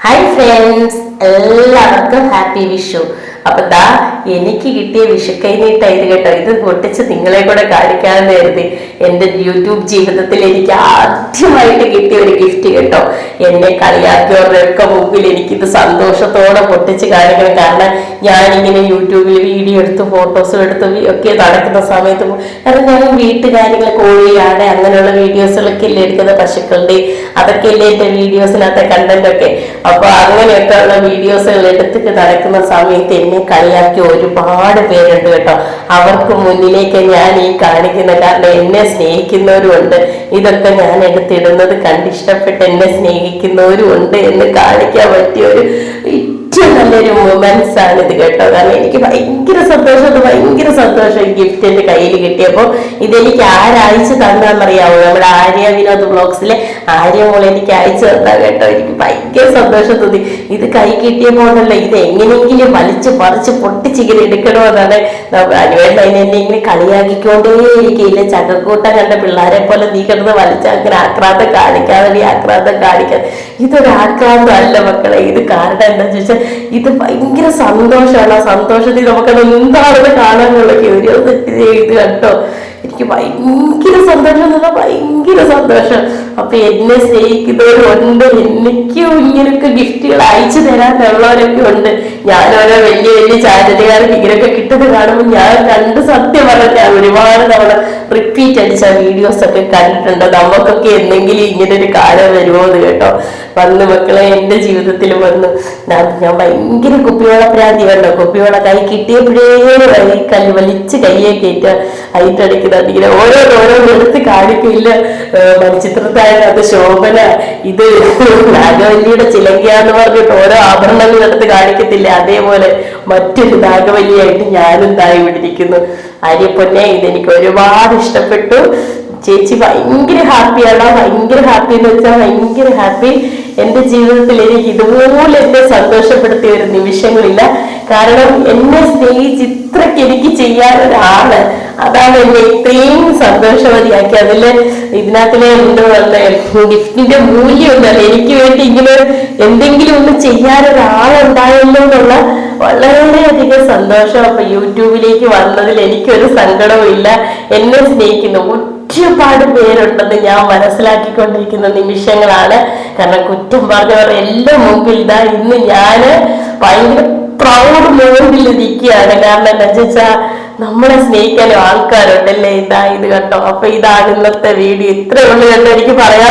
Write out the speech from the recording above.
Hi friends, എല്ലാവർക്കും happy Vishu. അപ്പൊ ദാ എനിക്ക് കിട്ടിയ വിഷുക്കൈനീട്ട ഇത് കേട്ടോ. ഇത് പൊട്ടിച്ച് നിങ്ങളെ കൂടെ കാണിക്കാമെന്ന് കരുതി. എൻ്റെ യൂട്യൂബ് ജീവിതത്തിൽ എനിക്ക് ആദ്യമായിട്ട് കിട്ടിയ ഒരു ഗിഫ്റ്റ് കേട്ടോ. എന്നെ കളിയാക്കിയവരുടെയൊക്കെ മുമ്പിൽ എനിക്കിത് സന്തോഷത്തോടെ പൊട്ടിച്ച് കാണിക്കണം. കാരണം ഞാനിങ്ങനെ യൂട്യൂബിൽ വീഡിയോ എടുത്ത് ഫോട്ടോസും എടുത്ത് ഒക്കെ നടക്കുന്ന സമയത്ത്, കാരണം ഞാൻ വീട്ടുകാര്യങ്ങൾ, കോഴി, ആട് അങ്ങനെയുള്ള വീഡിയോസുകളൊക്കെ അല്ലേ എടുക്കുന്ന, പശുക്കളുടെ അതൊക്കെ അല്ലേ എൻ്റെ വീഡിയോസിനകത്തെ കണ്ടന്റ് ഒക്കെ. അപ്പൊ അങ്ങനെയൊക്കെ ഉള്ള വീഡിയോസുകൾ എടുത്തിട്ട് നടക്കുന്ന സമയത്ത് എന്നെ കളിയാക്കി ഒരുപാട് പേരുണ്ട് കേട്ടോ. അവർക്ക് മുന്നിലേക്ക് ഞാൻ ഈ കാണിക്കുന്ന, കാരണം എന്നെ സ്നേഹിക്കുന്നവരും ഉണ്ട്. ഇതൊക്കെ ഞാൻ എടുത്തിടുന്നത് കണ്ടിഷ്ടപ്പെട്ട് എന്നെ സ്നേഹിക്കുന്നവരും ഉണ്ട് എന്ന് കാണിക്കാൻ പറ്റിയ ഒരു ഏറ്റവും നല്ലൊരു മൊമെന്റ്സ് ആണ് ഇത് കേട്ടോ. കാരണം എനിക്ക് ഭയങ്കര സന്തോഷം ഈ ഗിഫ്റ്റ് എന്റെ കയ്യിൽ കിട്ടിയപ്പോൾ. ഇതെനിക്ക് ആരയച്ചു തന്നാന്നറിയാവോ? നമ്മുടെ ആര്യ വിനോദ് ബ്ലോഗ്സിലെ ആര്യ മോൾ എനിക്ക് അയച്ചു തന്നാ കേട്ടോ. എനിക്ക് ഭയങ്കര സന്തോഷം തോന്നി. ഇത് കൈ കിട്ടിയപ്പോഴല്ല, ഇത് എങ്ങനെയെങ്കിലും വലിച്ചു പറിച്ച് പൊട്ടിച്ചിങ്ങനെ എടുക്കണമെന്നാണ് അനുവേണ്ട. എന്നെ ഇങ്ങനെ കളിയാക്കിക്കൊണ്ടേ ഇരിക്കില്ല. ചക്കക്കൂട്ടം കണ്ട പിള്ളേരെ പോലെ നീ കിടന്ന് വലിച്ച അങ്ങനെ ആക്രാന്തം കാണിക്കാതെ ആക്രാന്തം കാണിക്കാതെ. ഇതൊരു ആക്രാന്തം അല്ല മക്കളെ. ഇത് കാരണം എന്താന്ന് ചോദിച്ചാൽ ഇത് ഭയങ്കര സന്തോഷമാണ്. ആ സന്തോഷത്തിൽ നമുക്കത് എന്താണെന്ന് കാണാനുള്ള ക്യൂരിയോസിറ്റി ഇത് കേട്ടോ. എനിക്ക് ഭയങ്കര സന്തോഷം എന്ന് പറഞ്ഞാൽ ഭയങ്കര സന്തോഷം. അപ്പൊ എന്നെ സ്നേഹിക്കുന്നവരുണ്ട്, എനിക്കും ഇങ്ങനെയൊക്കെ ഗിഫ്റ്റുകൾ അയച്ചു തരാനുള്ളവരൊക്കെ ഉണ്ട്. ഞാൻ ഓരോ വലിയ വലിയ ചാനലുകാർക്ക് ഇങ്ങനെയൊക്കെ കിട്ടുന്നത് കാണുമ്പോൾ ഞാൻ കണ്ട് സത്യം പറഞ്ഞാൽ ഒരുപാട് തവണ റിപ്പീറ്റ് അടിച്ച വീഡിയോസ് ഒക്കെ കണ്ടിട്ടുണ്ട്. നമുക്കൊക്കെ എന്തെങ്കിലും ഇങ്ങനെ ഒരു കാലം വരുമോ എന്ന് കേട്ടോ. വന്ന് മക്കളെ എൻ്റെ ജീവിതത്തിൽ വന്നു. ഞാൻ ഭയങ്കര കുപ്പിവെള്ള പ്രാന്തി കണ്ടോ. കുപ്പിവെള്ള കൈ കിട്ടിയപ്പോഴേ വലിച്ച് കയ്യെ കയറ്റുക, ഹൈറ്റടിക്കുന്നത് ഇങ്ങനെ ഓരോന്ന് എടുത്ത് കാണിക്കില്ല. മണിച്ചിത്രത്തായത് ശോഭന, ഇത് നാഗവല്ലിയുടെ ചിലങ്കയാന്ന് പറഞ്ഞിട്ട് ഓരോ ആഭരണങ്ങൾ എടുത്ത് കാണിക്കത്തില്ല. അതേപോലെ മറ്റൊരു നാഗവല്ലിയായിട്ട് ഞാനും തായി വിട്ടിരിക്കുന്നു. ആര്യപ്പൊന്നെ, ഇതെനിക്ക് ഒരുപാട് ഇഷ്ടപ്പെട്ടു. ചേച്ചി ഭയങ്കര ഹാപ്പിയാണ്. ഭയങ്കര ഹാപ്പി എന്ന് വെച്ചാൽ ഭയങ്കര ഹാപ്പി. എൻ്റെ ജീവിതത്തിൽ എനിക്ക് ഇതുപോലെ എന്നെ സന്തോഷപ്പെടുത്തിയ ഒരു നിമിഷങ്ങളില്ല. കാരണം എന്നെ സ്നേഹിച്ച് ഇത്രയ്ക്ക് എനിക്ക് ചെയ്യാനൊരാള്, അതാണ് എന്നെ ഇത്രയും സന്തോഷവതിയാക്കി. അതില് ഇതിനകത്തിലെ എന്താ പറയുക, ഗിഫ്റ്റിന്റെ മൂല്യം ഉണ്ടല്ലോ. എനിക്ക് വേണ്ടി ഇങ്ങനെ എന്തെങ്കിലും ഒന്ന് ചെയ്യാനൊരാളുണ്ടായല്ലോ എന്നുള്ള വളരെയധികം സന്തോഷം. അപ്പൊ യൂട്യൂബിലേക്ക് വന്നതിൽ എനിക്കൊരു സങ്കടവും ഇല്ല. എന്നെ സ്നേഹിക്കുന്നു ഒരുപാട് പേരുണ്ടെന്ന് ഞാൻ മനസ്സിലാക്കിക്കൊണ്ടിരിക്കുന്ന നിമിഷങ്ങളാണ്. കാരണം കുറ്റം പറഞ്ഞവർ എല്ലാം മുമ്പിൽ ഇതാ ഇന്ന് ഞാന് ഭയങ്കര പ്രൗഡ് മൂഡിൽ ഇരിക്കുകയാണ്. കാരണം എന്താ വെച്ചാൽ നമ്മളെ സ്നേഹിക്കാനും ആൾക്കാരുണ്ടല്ലേ. ഇത് കേട്ടോ. അപ്പൊ ഇതാണ് ഇന്നത്തെ വീഡിയോ. ഇത്രയേ ഉള്ളൂ കേട്ടോ എനിക്ക് പറയാൻ.